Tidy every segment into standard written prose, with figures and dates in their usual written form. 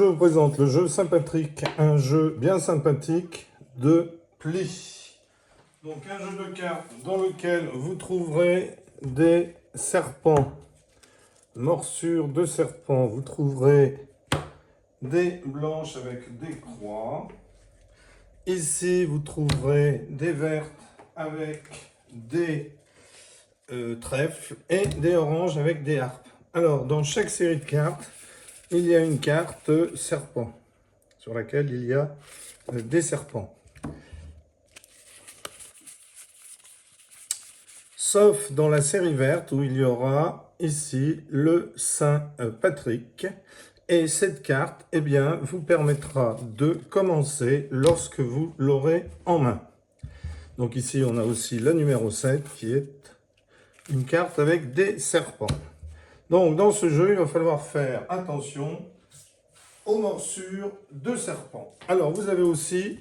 je vous présente le jeu sympathique, un jeu bien sympathique de plis. Donc un jeu de cartes dans lequel vous trouverez des serpents, morsures de serpents, vous trouverez des blanches avec des croix. Ici, vous trouverez des vertes avec des trèfles et des oranges avec des harpes. Alors, dans chaque série de cartes, il y a une carte serpent sur laquelle il y a des serpents. Sauf dans la série verte où il y aura ici le Saint Patrick. Et cette carte, eh bien, vous permettra de commencer lorsque vous l'aurez en main. Donc ici, on a aussi la numéro 7 qui est une carte avec des serpents. Donc dans ce jeu, il va falloir faire attention aux morsures de serpents. Alors vous avez aussi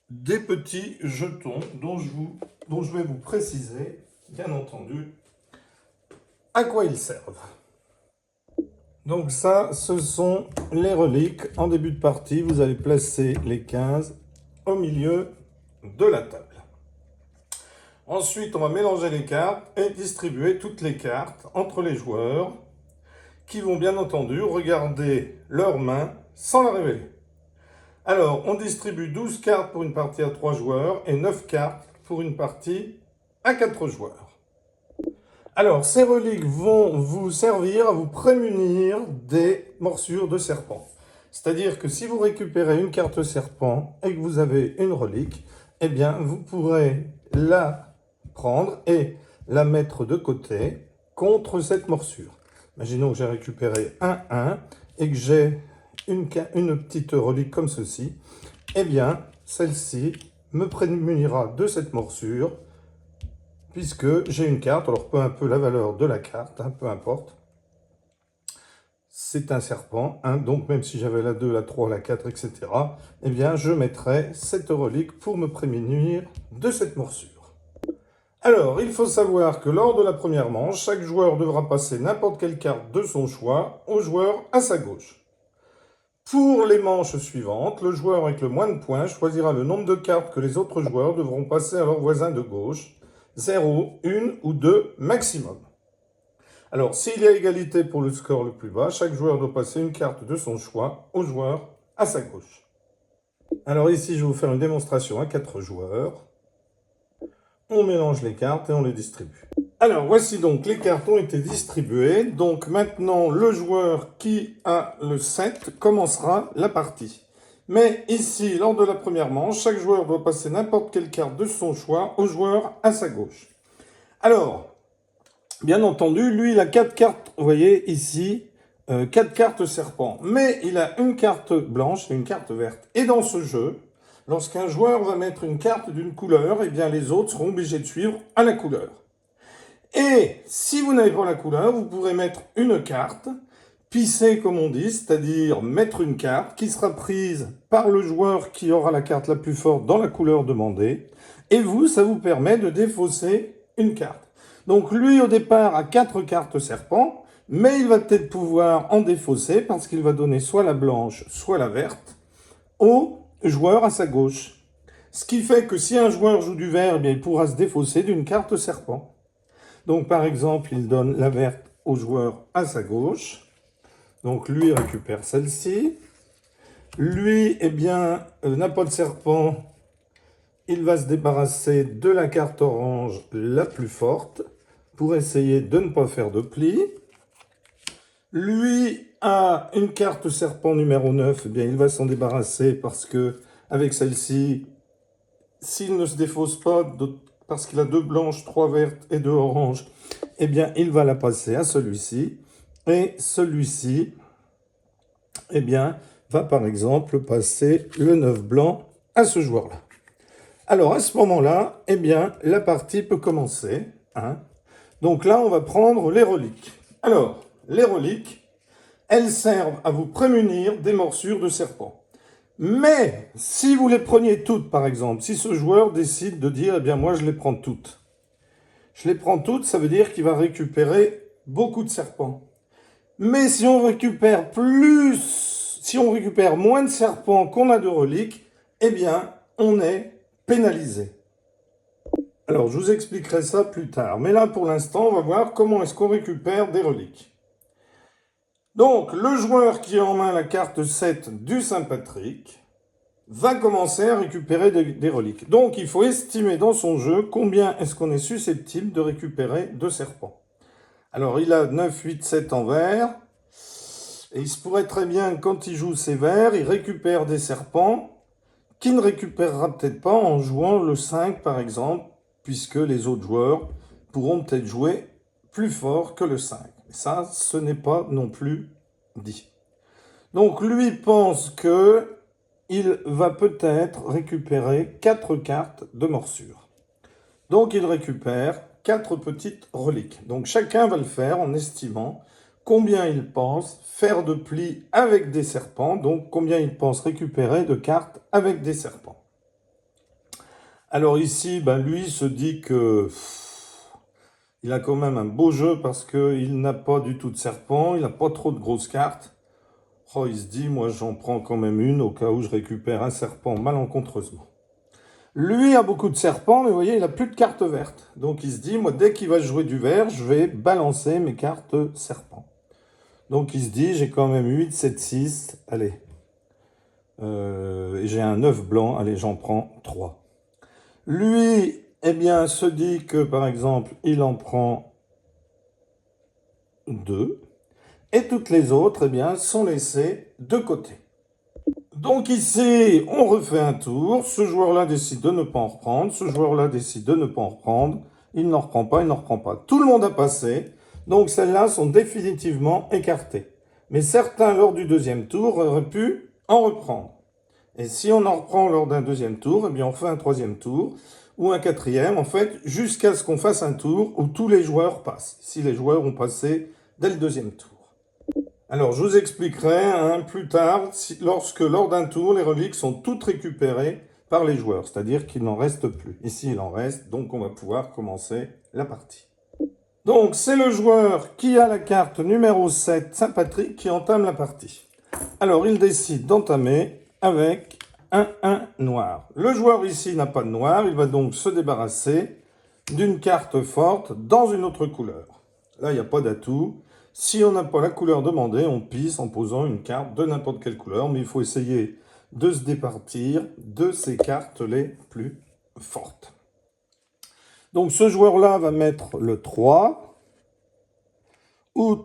des petits jetons dont je vais vous préciser, bien entendu, à quoi ils servent. Donc ça, ce sont les reliques. En début de partie, vous allez placer les 15 au milieu de la table. Ensuite, on va mélanger les cartes et distribuer toutes les cartes entre les joueurs qui vont bien entendu regarder leurs mains sans la révéler. Alors, on distribue 12 cartes pour une partie à 3 joueurs et 9 cartes pour une partie à 4 joueurs. Alors, ces reliques vont vous servir à vous prémunir des morsures de serpent. C'est-à-dire que si vous récupérez une carte serpent et que vous avez une relique, eh bien, vous pourrez la prendre et la mettre de côté contre cette morsure. Imaginons que j'ai récupéré un 1 et que j'ai une petite relique comme ceci. Eh bien, celle-ci me prémunira de cette morsure puisque j'ai une carte. Alors, peu importe la valeur de la carte, peu importe. C'est un serpent, donc même si j'avais la 2, la 3, la 4, etc., eh bien, je mettrai cette relique pour me prémunir de cette morsure. Alors, il faut savoir que lors de la première manche, chaque joueur devra passer n'importe quelle carte de son choix au joueur à sa gauche. Pour les manches suivantes, le joueur avec le moins de points choisira le nombre de cartes que les autres joueurs devront passer à leur voisin de gauche, 0, 1 ou 2 maximum. Alors, s'il y a égalité pour le score le plus bas, chaque joueur doit passer une carte de son choix au joueur à sa gauche. Alors ici, je vais vous faire une démonstration à 4 joueurs. On mélange les cartes et on les distribue. Alors, voici donc les cartes ont été distribuées. Donc maintenant, le joueur qui a le 7 commencera la partie. Mais ici, lors de la première manche, chaque joueur doit passer n'importe quelle carte de son choix au joueur à sa gauche. Alors, bien entendu, lui, il a 4 cartes, vous voyez ici, 4 cartes serpent. Mais il a une carte blanche et une carte verte. Et dans ce jeu, lorsqu'un joueur va mettre une carte d'une couleur, eh bien les autres seront obligés de suivre à la couleur. Et si vous n'avez pas la couleur, vous pourrez mettre une carte, pisser comme on dit, c'est-à-dire mettre une carte qui sera prise par le joueur qui aura la carte la plus forte dans la couleur demandée. Et vous, ça vous permet de défausser une carte. Donc lui, au départ, a 4 cartes serpent, mais il va peut-être pouvoir en défausser parce qu'il va donner soit la blanche, soit la verte au joueur à sa gauche. Ce qui fait que si un joueur joue du vert, eh bien, il pourra se défausser d'une carte serpent. Donc par exemple, il donne la verte au joueur à sa gauche. Donc lui récupère celle-ci. Lui, eh bien, n'a pas de serpent. Il va se débarrasser de la carte orange la plus forte pour essayer de ne pas faire de pli. Lui a une carte serpent numéro 9, eh bien, il va s'en débarrasser parce que avec celle-ci, s'il ne se défausse pas parce qu'il a 2 blanches, 3 vertes et 2 oranges, eh bien, il va la passer à celui-ci. Et celui-ci, eh bien, va par exemple passer le 9 blanc à ce joueur-là. Alors, à ce moment-là, eh bien, la partie peut commencer. Donc là, on va prendre les reliques. Alors, les reliques, elles servent à vous prémunir des morsures de serpent. Mais, si vous les preniez toutes, par exemple, si ce joueur décide de dire, eh bien, moi, je les prends toutes. Je les prends toutes, ça veut dire qu'il va récupérer beaucoup de serpents. Mais si on récupère plus si on récupère moins de serpents qu'on a de reliques, eh bien, on est pénalisé. Alors, je vous expliquerai ça plus tard. Mais là, pour l'instant, on va voir comment est-ce qu'on récupère des reliques. Donc, le joueur qui a en main la carte 7 du Saint-Patrick va commencer à récupérer des reliques. Donc, il faut estimer dans son jeu combien est-ce qu'on est susceptible de récupérer de serpents. Alors, il a 9, 8, 7 en vert. Et il se pourrait très bien, quand il joue ses verts, il récupère des serpents qu'il ne récupérera peut-être pas en jouant le 5, par exemple, puisque les autres joueurs pourront peut-être jouer plus fort que le 5. Ça, ce n'est pas non plus dit. Donc, lui pense que il va peut-être récupérer 4 cartes de morsure. Donc, il récupère 4 petites reliques. Donc, chacun va le faire en estimant combien il pense faire de plis avec des serpents, donc combien il pense récupérer de cartes avec des serpents. Alors ici, lui se dit que il a quand même un beau jeu parce qu'il n'a pas du tout de serpents, il n'a pas trop de grosses cartes. Oh, il se dit, moi j'en prends quand même une au cas où je récupère un serpent malencontreusement. Lui a beaucoup de serpents, mais vous voyez, il n'a plus de cartes vertes. Donc il se dit, moi dès qu'il va jouer du vert, je vais balancer mes cartes serpents. Donc il se dit, j'ai quand même 8, 7, 6, allez. Et j'ai un 9 blanc, allez, j'en prends 3. Lui, eh bien, se dit que, par exemple, il en prend 2. Et toutes les autres, eh bien, sont laissées de côté. Donc ici, on refait un tour. Ce joueur-là décide de ne pas en reprendre. Ce joueur-là décide de ne pas en reprendre. Il n'en reprend pas, il n'en reprend pas. Tout le monde a passé. Donc celles-là sont définitivement écartées. Mais certains, lors du deuxième tour, auraient pu en reprendre. Et si on en reprend lors d'un deuxième tour, eh bien on fait un troisième tour ou un quatrième, en fait, jusqu'à ce qu'on fasse un tour où tous les joueurs passent. Si les joueurs ont passé dès le deuxième tour. Alors, je vous expliquerai plus tard, lorsque lors d'un tour, les reliques sont toutes récupérées par les joueurs, c'est-à-dire qu'il n'en reste plus. Ici, il en reste, donc on va pouvoir commencer la partie. Donc, c'est le joueur qui a la carte numéro 7, Saint-Patrick, qui entame la partie. Alors, il décide d'entamer avec un 1 noir. Le joueur ici n'a pas de noir, il va donc se débarrasser d'une carte forte dans une autre couleur. Là, il n'y a pas d'atout. Si on n'a pas la couleur demandée, on pisse en posant une carte de n'importe quelle couleur, mais il faut essayer de se départir de ces cartes les plus fortes. Donc ce joueur-là va mettre le 3, ou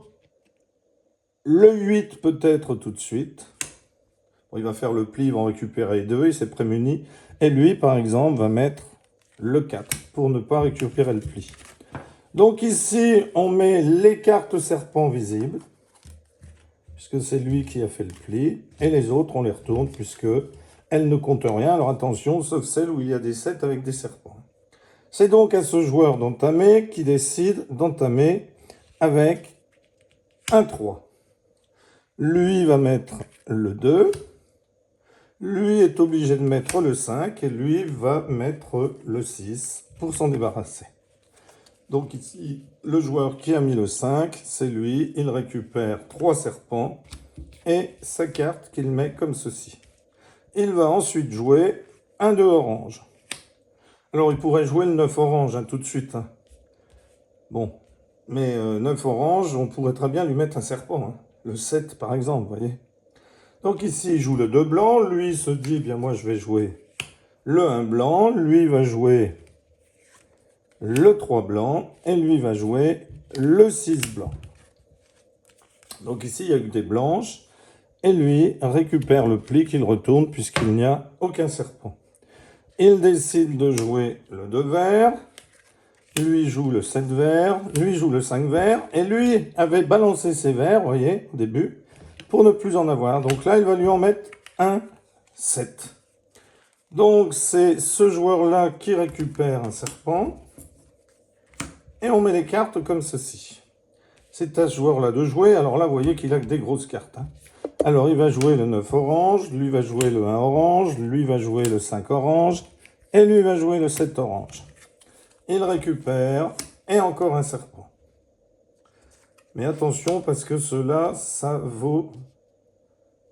le 8 peut-être tout de suite. Bon, il va faire le pli, il va en récupérer 2, il s'est prémuni. Et lui, par exemple, va mettre le 4 pour ne pas récupérer le pli. Donc ici, on met les cartes serpents visibles, puisque c'est lui qui a fait le pli, et les autres, on les retourne, puisque elles ne comptent rien. Alors attention, sauf celles où il y a des 7 avec des serpents. C'est donc à ce joueur d'entamer qui décide d'entamer avec un 3. Lui va mettre le 2, lui est obligé de mettre le 5, et lui va mettre le 6 pour s'en débarrasser. Donc ici, le joueur qui a mis le 5, c'est lui. Il récupère 3 serpents et sa carte qu'il met comme ceci. Il va ensuite jouer un 2 orange. Alors il pourrait jouer le 9 orange tout de suite. Bon, mais 9 orange, on pourrait très bien lui mettre un serpent. Le 7 par exemple, vous voyez. Donc ici, il joue le 2 blanc. Lui se dit, eh bien moi je vais jouer le 1 blanc. Lui va jouer le 3 blanc, et lui va jouer le 6 blanc. Donc ici, il y a eu des blanches, et lui récupère le pli qu'il retourne, puisqu'il n'y a aucun serpent. Il décide de jouer le 2 vert, lui joue le 7 vert, lui joue le 5 vert, et lui avait balancé ses verts, vous voyez, au début, pour ne plus en avoir. Donc là, il va lui en mettre un 7. Donc c'est ce joueur-là qui récupère un serpent. Et on met les cartes comme ceci. C'est à ce joueur-là de jouer. Alors là, vous voyez qu'il a que des grosses cartes. Alors, il va jouer le 9 orange, lui va jouer le 1 orange, lui va jouer le 5 orange, et lui va jouer le 7 orange. Il récupère, et encore un serpent. Mais attention, parce que cela, ça vaut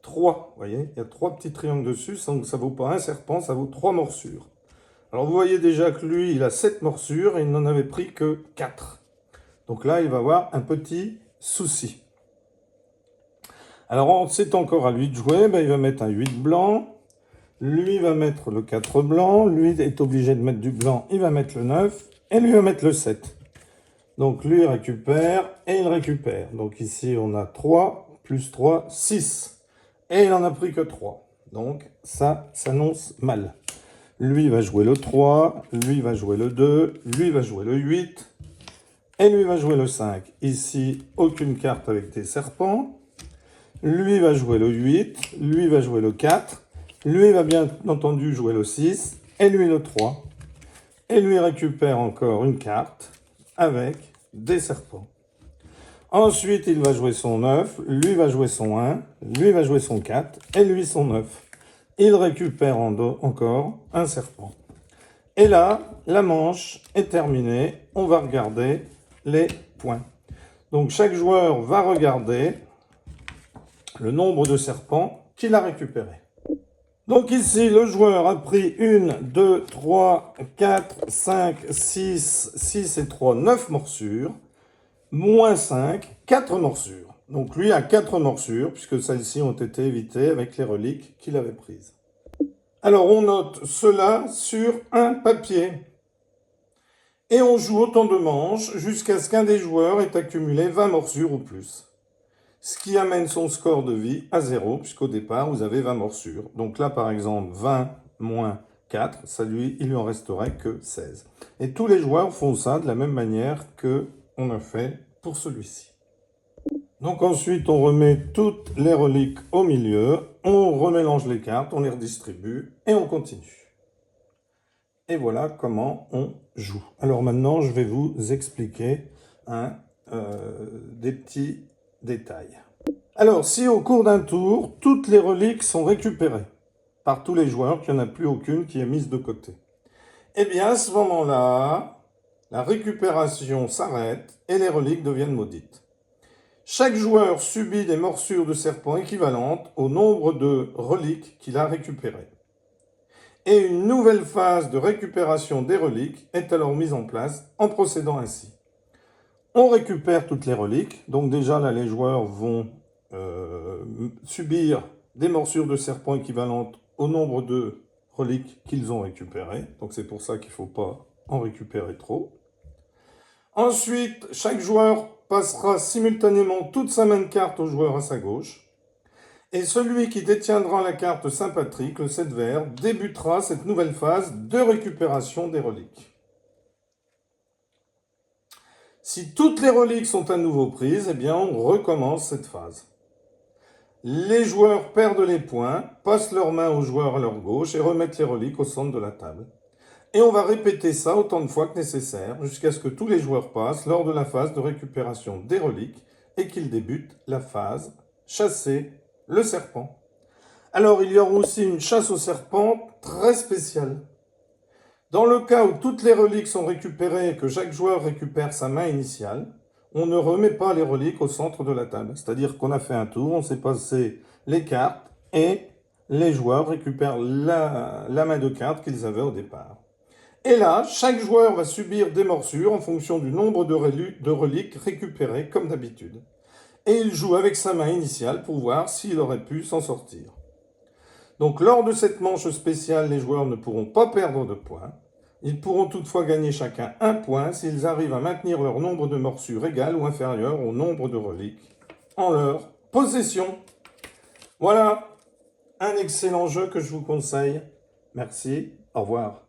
3. Vous voyez, il y a 3 petits triangles dessus, donc ça ne vaut pas un serpent, ça vaut 3 morsures. Alors vous voyez déjà que lui, il a 7 morsures et il n'en avait pris que 4. Donc là, il va avoir un petit souci. Alors c'est encore à lui de jouer, il va mettre un 8 blanc. Lui va mettre le 4 blanc. Lui est obligé de mettre du blanc, il va mettre le 9. Et lui va mettre le 7. Donc lui récupère et il récupère. Donc ici, on a 3 plus 3, 6. Et il n'en a pris que 3. Donc ça s'annonce mal. Lui va jouer le 3, lui va jouer le 2, lui va jouer le 8, et lui va jouer le 5. Ici, aucune carte avec des serpents. Lui va jouer le 8, lui va jouer le 4, lui va bien entendu jouer le 6, et lui le 3. Et lui récupère encore une carte avec des serpents. Ensuite, il va jouer son 9, lui va jouer son 1, lui va jouer son 4, et lui son 9. Il récupère encore un serpent. Et là, la manche est terminée. On va regarder les points. Donc chaque joueur va regarder le nombre de serpents qu'il a récupérés. Donc ici, le joueur a pris 1, 2, 3, 4, 5, 6 et 3, 9 morsures, moins 5, 4 morsures. Donc lui a 4 morsures, puisque celles-ci ont été évitées avec les reliques qu'il avait prises. Alors on note cela sur un papier. Et on joue autant de manches jusqu'à ce qu'un des joueurs ait accumulé 20 morsures ou plus. Ce qui amène son score de vie à 0, puisqu'au départ, vous avez 20 morsures. Donc là, par exemple, 20 moins 4, il lui en resterait que 16. Et tous les joueurs font ça de la même manière qu'on a fait pour celui-ci. Donc ensuite, on remet toutes les reliques au milieu, on remélange les cartes, on les redistribue et on continue. Et voilà comment on joue. Alors maintenant, je vais vous expliquer des petits détails. Alors, si au cours d'un tour, toutes les reliques sont récupérées par tous les joueurs, qu'il n'y en a plus aucune qui est mise de côté, eh bien, à ce moment-là, la récupération s'arrête et les reliques deviennent maudites. Chaque joueur subit des morsures de serpent équivalentes au nombre de reliques qu'il a récupérées. Et une nouvelle phase de récupération des reliques est alors mise en place en procédant ainsi. On récupère toutes les reliques, donc déjà là les joueurs vont subir des morsures de serpent équivalentes au nombre de reliques qu'ils ont récupérées, donc c'est pour ça qu'il ne faut pas en récupérer trop. Ensuite, chaque joueur passera simultanément toute sa main de cartes au joueur à sa gauche. Et celui qui détiendra la carte Saint-Patrick, le 7 vert, débutera cette nouvelle phase de récupération des reliques. Si toutes les reliques sont à nouveau prises, eh bien on recommence cette phase. Les joueurs perdent les points, passent leurs mains aux joueurs à leur gauche et remettent les reliques au centre de la table. Et on va répéter ça autant de fois que nécessaire, jusqu'à ce que tous les joueurs passent lors de la phase de récupération des reliques et qu'ils débutent la phase chasser le serpent. Alors il y aura aussi une chasse au serpent très spéciale. Dans le cas où toutes les reliques sont récupérées et que chaque joueur récupère sa main initiale, on ne remet pas les reliques au centre de la table. C'est-à-dire qu'on a fait un tour, on s'est passé les cartes et les joueurs récupèrent la main de cartes qu'ils avaient au départ. Et là, chaque joueur va subir des morsures en fonction du nombre de reliques récupérées comme d'habitude. Et il joue avec sa main initiale pour voir s'il aurait pu s'en sortir. Donc lors de cette manche spéciale, les joueurs ne pourront pas perdre de points. Ils pourront toutefois gagner chacun un point s'ils arrivent à maintenir leur nombre de morsures égal ou inférieur au nombre de reliques en leur possession. Voilà, un excellent jeu que je vous conseille. Merci, au revoir.